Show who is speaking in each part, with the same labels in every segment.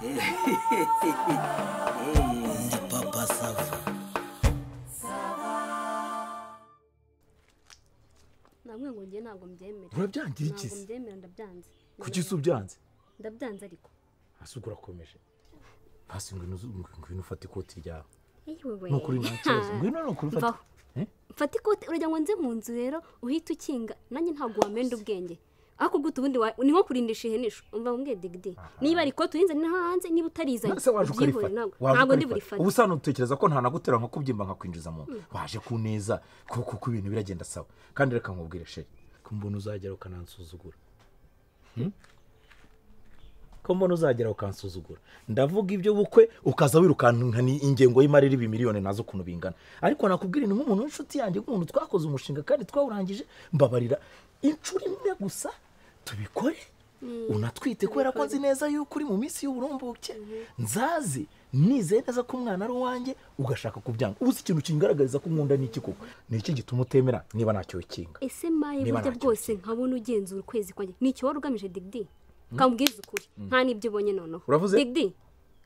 Speaker 1: Ndi papa Sava.
Speaker 2: Namwe ngo ngiye ntabwo mbyemera.
Speaker 3: Urabyangira iki?
Speaker 2: Ntabwo mbyemera ndabyanze.
Speaker 3: Kuki subyanze?
Speaker 2: Ndabyanze ariko.
Speaker 3: Asugura komeje. Hasi ngwino ufata ikoti ryawe.
Speaker 2: Yewe.
Speaker 3: Nukuri ntakibazo. Ngwino nukuri ufata.
Speaker 2: Fata ikoti urajya ngo nze mu nzu rero uhita ukinga nanjye ntabwo wamenda ubwenge. Ako gutu ubundi ni nko kurindisha ihenisho. Umva mbwe digdi. Niba ariko turinze ni hanze niba utarizanye. Ntabwo ndi burifata.
Speaker 3: Ubusano utekereza ko nta nagutera nko kubyimba nka kwinjiza mu. Waje ku neza kuko ibintu biragenda sawa. Kandi reka nkubwire sheri. Kumbona uzagera ukanansuzugura. Kumbona uzagera ukansuzugura. Ndavuga ibyo bukwe ukaza wirukana ingengo y'imari iri miliyoni nazo kuntu bingana. Ariko nakubwira ni nk'umuntu w'inshuti yanjye nk'umuntu twakoze umushinga kandi twawurangije mbabarira incuri imwe gusa tubikore unatwite kubera ko nzi neza yuko uri mu minsi y'uburumbuke nzazi nizeye neza ko umwana ari uwanjye ugashaka kubyanga ubuze ikintu kingaragariza ko nkunda n'iki koko ni iki gituma utemera niba nacyo ikinga
Speaker 2: ese maye burya bwose nkabona ugenzura ukwezi kwanjye nicyo wari ugamije digdi kambwiza ukuri nta nibyo ubonye noneho digdi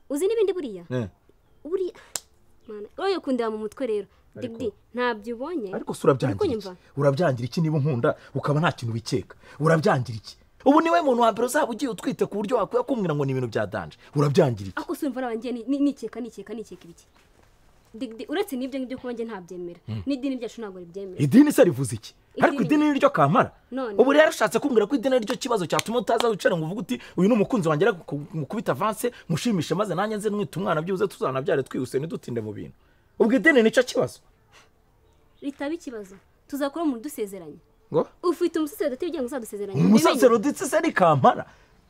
Speaker 2: uzi n'ibindi buriya mana oyo kundeba mu mutwe rero digdi ntabyo ubonye
Speaker 3: ariko urabyangira iki niba nkunda ukaba nta kintu bikeka urabyangira iki ubu niwe muntu wa mbere uzaba ugiye utwite ku buryo wakwiye kumbwira ngo ni ibintu byadanje urabyangira iki
Speaker 2: ako sumva nabangiye nikeka ibiki digdi uretse n'ibyo ngibyo kuba nge ntabyemera n'idini ryacu ntabwo ribyemera
Speaker 3: idini se rivuze iki ariko idini ni ryo kamara ubu rero ushatse kumbwira ko idini ari ryo kibazo cyatuma utaza wicara ngo uvuge uti uyu ni umukunzi wanjye mukubita avance mushimishe maze nanjye nze mwita umwana byibuze tuzanabyare twihuse ntidutinde mu bintu ubwo idini nicyo kibazo
Speaker 2: ritaba ikibazo tuzakora mu dusezeranye
Speaker 3: ngo
Speaker 2: ufite umusaserodoti ugiye gusezeranya
Speaker 3: umusaserodoti se ni kampara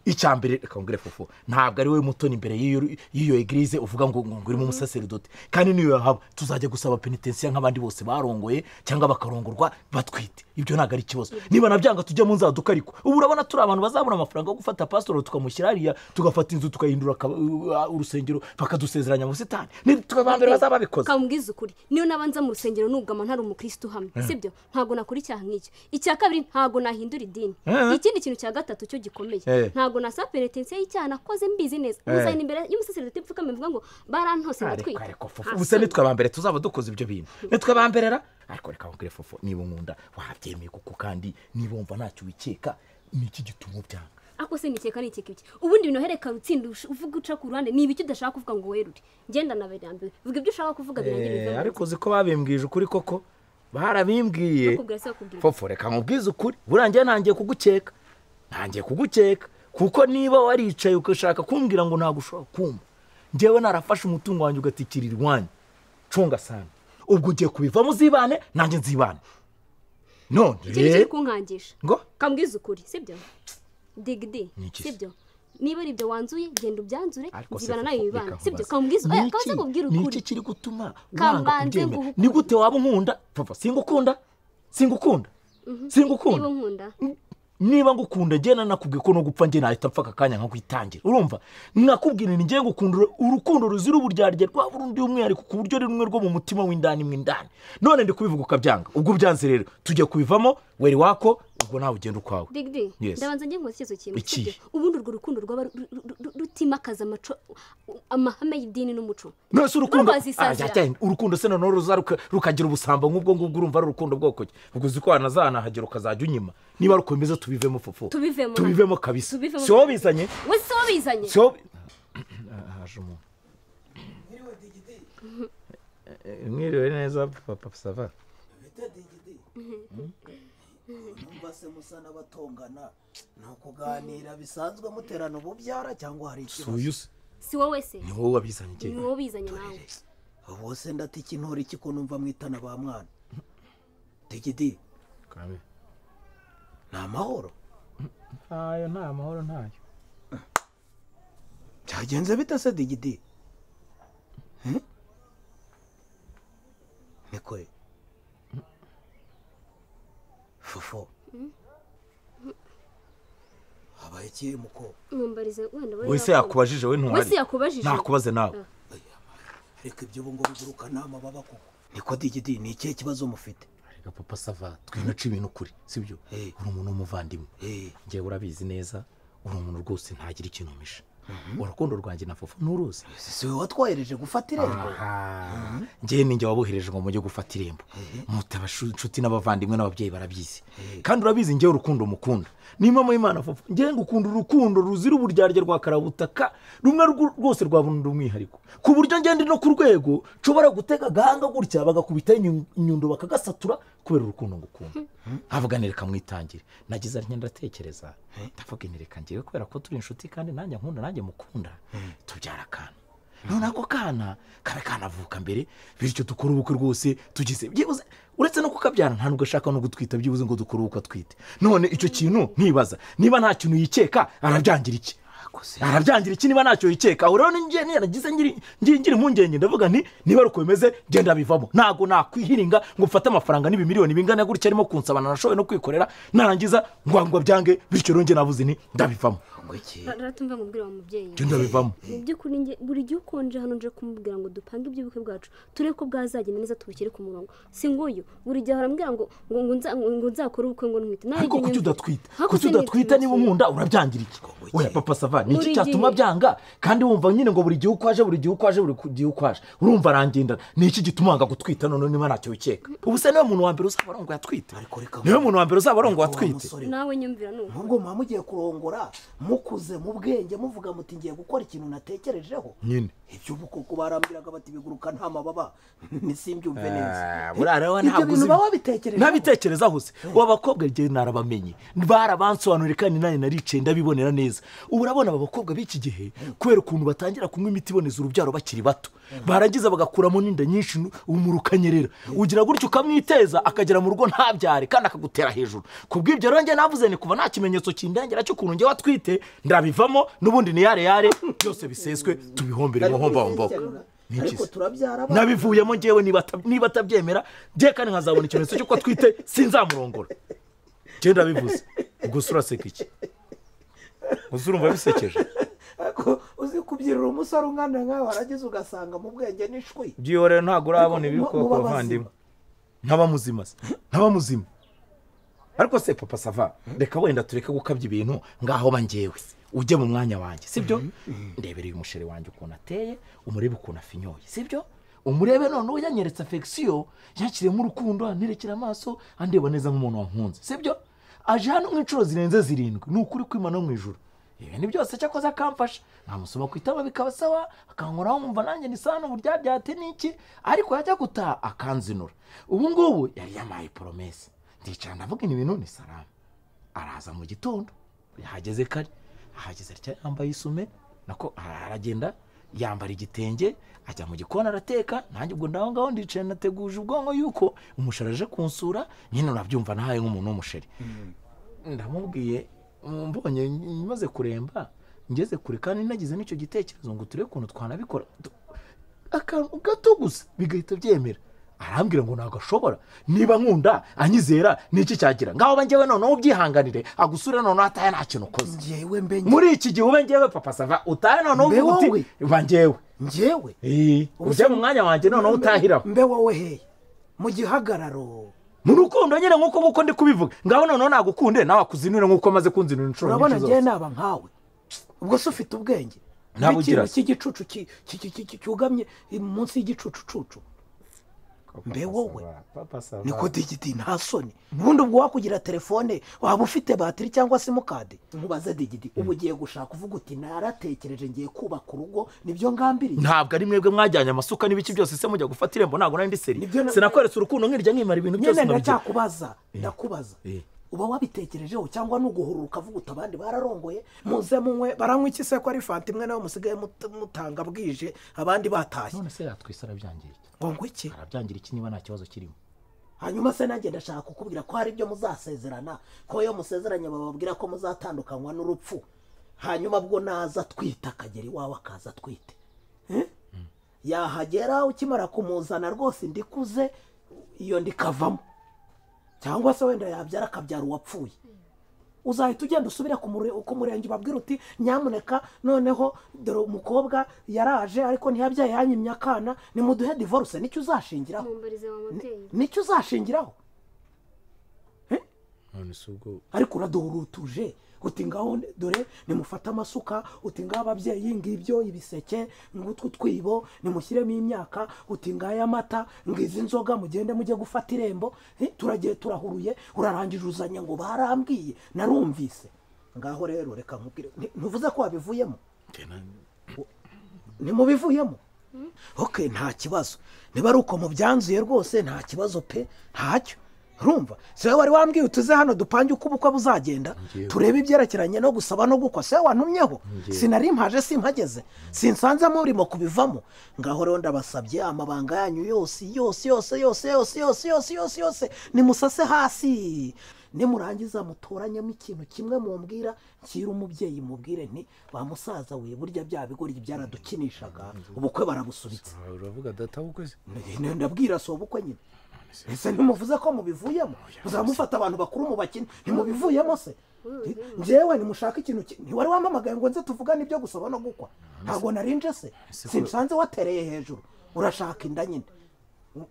Speaker 3: icyambere reka ngire fufu ntabwo ari we mutoni imbere y'iyo eglise uvuga ngo ngurimo umusaserodoti kandi niyo yahaba tuzajya gusaba penitensiya nk'abandi bose barongoye cyangwa bakarongorwa batwite ibyo ntabwo ari ikibazo niba nabyanga tujya mu nzaduka ariko ubu urabona turi abantu bazabona amafaranga yo gufata pastor tukamushyira hariya tugafata inzu tukahindura urusengero bakadusezeranya mu busitani tukabambere bazaba bikoze
Speaker 2: kambwiza ukuri niyo nabanza mu rusengero nugama ntari umukristo hamwe sibyo ntago nakuri cyaha nk'icyo icya kabiri ntago nahindura idini ikindi kintu cya gatatu cyo gikomeye ntago nasa penitensiya y'icyaha nakoze mbizi neza uzayina imbere y'umusaserodoti pfukame mvuga ngo barantose ndatwite
Speaker 3: ubuse nitwe abambere tuzaba dukoze ibyo bintu nitwe abamberera ariko reka ngire fufu niba nkunda wabyemeye kuko kandi niba wumva ntacyo wikeka niki gituma byanga
Speaker 2: ako se nikeka iki ubundi bino hereka rutsinda uvuga uca ku ruhande niba icyo udashaka kuvuga ngo werure ngenda naberambiwe vuga ibyo ushaka kuvuga birangiye
Speaker 3: ariko uzi ko babimbwije ukuri koko barabimbwiye fufu reka nkubwize ukuri burangiye ntangiye kugukeka kuko niba waricaye ukashaka kumbwira ngo ntago ushobora kumva njyewe narafashe umutungo wanjye ugatikirira iwanyu cunga sana ubwo ugiye kubivamo uzibane nanjye nzibane none
Speaker 2: kiri kunkangisha
Speaker 3: ngo
Speaker 2: kambwiza ukuri sibyo digdi sibyo niba ari ibyo wanzuye genda ubyanzure zibana nayo ibana sibyo kambwiza kaza kubwira ukuri
Speaker 3: niki kiri gutuma wanga kubyemera ni gute waba nkunda papa singukunda niba ngukunda gena nakubwiye ko no gupfa nge nahita mpfa akanya nka kwitangira urumva nakubwira ni ngiye gukundura urukundo ruzira uburyarya rwa burundi umwihariko ku buryo rumwe rwo mu mutima w'indani none ndi kubivuga ukabyanga ubwo byanze rero tujye kubivamo weri wako ubwo nawe ugenda ukwawe
Speaker 2: digdi ndabanza ngiye ngo kizo kimwe ubundi urwo rukundo rwaba rutimakaza amahame y'idini n'umuco
Speaker 3: nose urukundo se none rukagira ubusambo nk'ubwo ngubwo urumva ari urukundo bwoko ubwo uzi ko wanazanahagera ukazajya unyima niba rukomeza tubivemo fufu tubivemo kabisa si wowe bizanye haje umuntu mwiriwe neza papa sava
Speaker 1: numva se musa n'abatongana ni ukuganira bisanzwe muterana ububyara cyangwa hari ikibazo
Speaker 2: si wowe se
Speaker 3: ni wowe wabizanye
Speaker 2: ni wowe bizanye nawe
Speaker 1: bose ndati intore iki ko numva mwitana ba mwana digidi
Speaker 3: kame
Speaker 1: nta mahoro
Speaker 3: nta mahoro ntayo
Speaker 1: cyagenze bita se digidi niko fufu habaye iki muko
Speaker 2: mumbarize wenda
Speaker 3: wese yakubajije we ntuhari
Speaker 2: wese yakubajije
Speaker 3: nakubaze nawe
Speaker 1: reka ibyo ngo biguruka nama baba koko niko digidi ni ikihe kibazo mufite
Speaker 3: ariko papa sava twinaca ibintu kuri sibyo uri umuntu w'umuvandimwe ngewe urabizi neza uri umuntu rwose ntagira ikintu umisha urukundo rwanjye na Fofo nturuzi.
Speaker 1: si wowe watwohereje gufata irembo.
Speaker 3: njye ninjye wabohereje ngo mujye gufata irembo. mutaba inshuti n'abavandimwe n'ababyeyi barabyizi. kandi urabizi njyewe urukundo mukunda ni mama y'Imana Fofo. njyewe ngukunda urukundo ruzira uburyarya rwa karabutaka rumwe rwose rwa bundi umwihariko ku buryo ngende no ku rwego nshobora gutega agahanga gutya bagakubita inyundo bakagasatura kubera urukundo ngukunda. havuga nereka mwitangire nagize ari ndatekereza ndavuga nereka ngiye kubera ko turi inshuti kandi nanjye nkunda nanjye mukunda tubyara akana. none ako kana kabe kanavuka mbere bityo dukora ubukwe rwose tugize byibuze uretse no kukabyara nta nubwo ashaka no gutwita byibuze ngo dukore ubukwe twite. none icyo kintu ntibaza niba nta kintu yikeka arabyangira iki niba ntacyo yikeka. aho rero njye nagize ngira impungenge ndavuga nti niba uko bimeze genda bivamo ntago nakwihiringa ngo mfate amafaranga n'ibimiliyoni bingana gutya arimo kunsabana nashoboye no kwikorera narangiza ngo byange bityo rero njye navuze nti ndabivamo.
Speaker 2: ratumva mubwira wa mubyeyi
Speaker 3: genda bivamo.
Speaker 2: mu by'ukuri njye buri gihe ukonje hano nje kumubwira ngo dupange iby'ubukwe bwacu turebe ko bwazagenda neza tubukire ku murongo. si nguyu buri gihe arambwira ngo nzakore ubukwe ngo ntwite.
Speaker 3: ariko kuki udatwita niba unkunda urabyangira iki? oya papa sava ni iki cyatuma byanga kandi wumva nyine ngo buri gihe ukwaje urumva arangenda ni iki gituma wanga gutwita none niba ntacyo wikeka? ubu se niwe muntu wa mbere uzaba arongo yatwite? niwe muntu wa mbere uzaba arongo yatwite?
Speaker 2: nawe nyumvira nuko
Speaker 1: nubwo mama mugiye kurongora mukuze mu bwenge muvuga muti ngiye gukora ikintu natekerejeho
Speaker 3: nyine
Speaker 1: ibyo uko barambiraga bati biguruka nta mababa nisimbyumve neza.
Speaker 3: burara
Speaker 1: ibyo bintu baba bitekereje
Speaker 3: nabitekerezaho se wabakobwa ngiye narabamenye barabansobanurira kandi nane narice ndabibonera neza. ubu urabona abakobwa b'iki gihe kubera ukuntu batangira kunywa imiti iboneza urubyaro bakiri bato baragiza bagakuramo n'inda nyinshi umurukanyerera ugira gutyo ukamwiteza akagera mu rugo ntabyare kandi akagutera hejuru. kubw'ibyo rero njye navuze ni kuva nta kimenyetso kindengera cyo kuntu njye watwite ndabivamo n'ubundi ni yare byose biseswe tubihombere muhomba
Speaker 1: ariko turabyara
Speaker 3: nabivuyemo njyewe niba atabyemera njye kandi nkazabona ikimenyetso cyo ko twite sinzamurongora. njye ndabivuze ubwo suraseka iki? urumva bisekeje?
Speaker 1: uzi kubyirira umusore ungana nkawe waragize ugasanga mu bwenge n'ishwi
Speaker 3: byiyo rero ntabwo urabona ibikoko bavandimwe nk'abamuzima. ariko se papa sava reka wenda tureke gukabya ibintu ngaho bangewe ujye mu mwanya wanjye sibyo? ndebereye umusheri wanjye ukuntu ateye umurebe ukuntu afinyoye sibyo? umurebe none ubu yanyeretse affection yakiremo urukundo anerekera amaso andeba neza nk'umuntu wankunze sibyo? aje hano nk'inshuro zirenze 7 ni ukuri kwima no mu ijuru. ibintu byose cyakoze akamfasha namusoma kwitaba bikaba sawa akankoraho mumva nanjye ni sana buryabyate niki ariko yajya gutaha akanzinura. ubu ngubu yari yamaye promesse ndicara ndavuga ibintu ni salama. araza mu gitondo yahageze kare ahageze yambaye isume nako aragenda yambara igitenge ajya mu gikona arateka nanjye ubwo ndaho ngaho ndicaye nateguje ubwonko yuko umusharaje kunsura nyine urabyumva nahaye nk'umuntu w'umusheri. ndamubwiye mbonye maze kuremba ngeze kure kandi nagize n'icyo gitekerezo ngo turebe ukuntu twanabikora akantu gato gusa bigahita byemera. arambwira ngo nagashobora niba nkunda anyizera niki cyagira ngaho bangewe noneho ubyihanganire agusure noneho ataye nta kintu ukoze.
Speaker 1: njyewe mbenye
Speaker 3: muri iki gihe ube ngewe papa sava utaye noneho uti bangewe
Speaker 1: njyewe
Speaker 3: ujye mu mwanya wanjye noneho utahiraho
Speaker 1: mbe wowe he mu gihagararo
Speaker 3: mu rukundo nyine nk'uko ndi kubivuga ngaho noneho nagukunde nawe akuzinure nk'uko maze kunzinura inshuro
Speaker 1: nyinshi zose. urabona njyewe naba nkawe ubwo se ufite ubwenge n'ikintu cy'igicucu cyugamye munsi y'igicucucucu mbe wowe niko digiti nta soni ubundi ubwo wakugira telefone waba ufite batiri cyangwa simukadi nkubaze digiti ubu ugiye gushaka uvuga uti naratekereje ngiye kubaka urugo nibyo ngambiriye.
Speaker 3: ntabwo ari mwebwe mwajyanye amasuka n'ibiki byose se mujya gufata irembo ntabwo nari ndi seri sinakweretse urukundo nkirya nkimara ibintu byose
Speaker 1: ndacyakubaza uba wabitekerejeho cyangwa nuguhurura ukavuga uti abandi bararongoye muze munywe baranywa iki se ko ari fanta imwe nawe musigaye mutanga bwije abandi batashye.
Speaker 3: none se yatwise arabyangira iki?
Speaker 1: ngo iki
Speaker 3: arabyangira iki niba nta kibazo kirimo?
Speaker 1: hanyuma se nanjye ndashaka kukubwira ko hari ibyo muzasezerana ko iyo musezeranye bababwira ko muzatandukanywa n'urupfu hanyuma bwo naza twita akagera iwawe akaza twite yahagera ukimara kumuzana rwose ndikuze iyo ndikavamo cyangwa se wenda yabyara akabyara uwapfuye uzahita ugenda usubira ku murenge ubabwira uti nyamuneka noneho dore umukobwa yaraje ariko ntiyabyaye yanyimye akana nimuduhe divorce nicyo uzashingiraho nicyo uzashingiraho
Speaker 3: none se ubwo
Speaker 1: ariko uraduhurutuje uti ngaho dore nimufate amasuka, uti ngaho ababyeyi ngibyo ibiseke ngutwo twibo nimushyiremo imyaka, uti ngaho amata ngizi inzoga mugende mujye gufata irembo, turagiye turahuruye urarangije uzanye ngo barambwiye narumvise. Ngaho rero reka nkubwire, ntuvuze ko wabivuyemo? Nimubivuyemo? Okay, nta kibazo. Niba ari uko mubyanzuye rwose nta kibazo pe, ntacyo. Urumva? Se wari wambwiye utuze hano dupange uko ubukwe buzagenda, turebe ibyerekeranye no gusaba no gukwa. Se wantumyeho? Sinari mpaje simpageze. Sinsanze murimo kubivamo. Ngaho rero ndabasabye amabanga yanyu yose nimusase hasi. Nimurangiza mutoranyemo ikintu kimwe mumbwira, nshyira umubyeyi mubwire nti ba musaza we burya bya bigori byaradukinishaga ubukwe barabusubitse.
Speaker 3: Uravuga data bukwe se?
Speaker 1: Ndabwira so ubukwe nyine. Ese ntimuvuze ko mubivuyemo? Muzamufata abantu bakuru mu bakine ntimubivuyemo se? Njyewe nimushaka ikintu ntiwari wamamagaye ngo nze tuvugane ibyo gusaba no gukwa? Ntabwo narinje se? Sinsanze watereye hejuru. Urashaka inda nyine.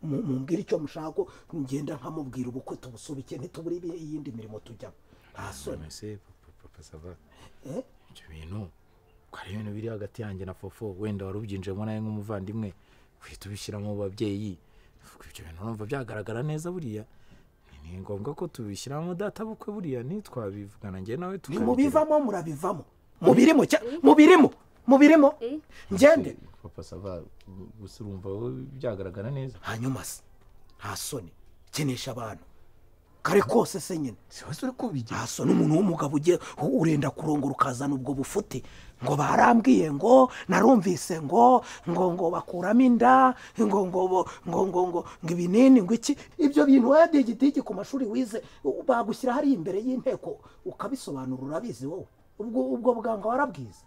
Speaker 1: Mumbwira icyo mushaka ngenda nkamubwira ubukwe tubusubike ntitubure iyindi mirimo tujyamo. Ntasone
Speaker 3: se papa sava. Icyo bintu ko ari ibintu biri hagati yanjye na Fofo, wenda warubyinjemo nawe nk'umuvandimwe, uhita ubishyira mu babyeyi. Ibyo bintu numva byagaragara neza buriya. Ni ngombwa ko tubishyiramo data bukwe buriya ntitwabivugana njye nawe
Speaker 1: tukabigira. Nimubivamo murabivamo. Mubirimo. Ngende.
Speaker 3: Papa sava gusa urumva byagaragara neza.
Speaker 1: Hanyuma se nta soni kenesha abantu kare kose se nyine
Speaker 3: siwese uri kubigira.
Speaker 1: Nta soni umuntu w'umugabo ugiye urenda kurongora ukazana ubwo bufuti ngo barambwiye ngo narumvise ngo bakuramo inda ngo ibinini ngo iki ibyo bintu wadigitigi ku mashuri wize bagushyira hari imbere y'inteko ukabisobanura urabizi wowe ubwo bwanga warabwize.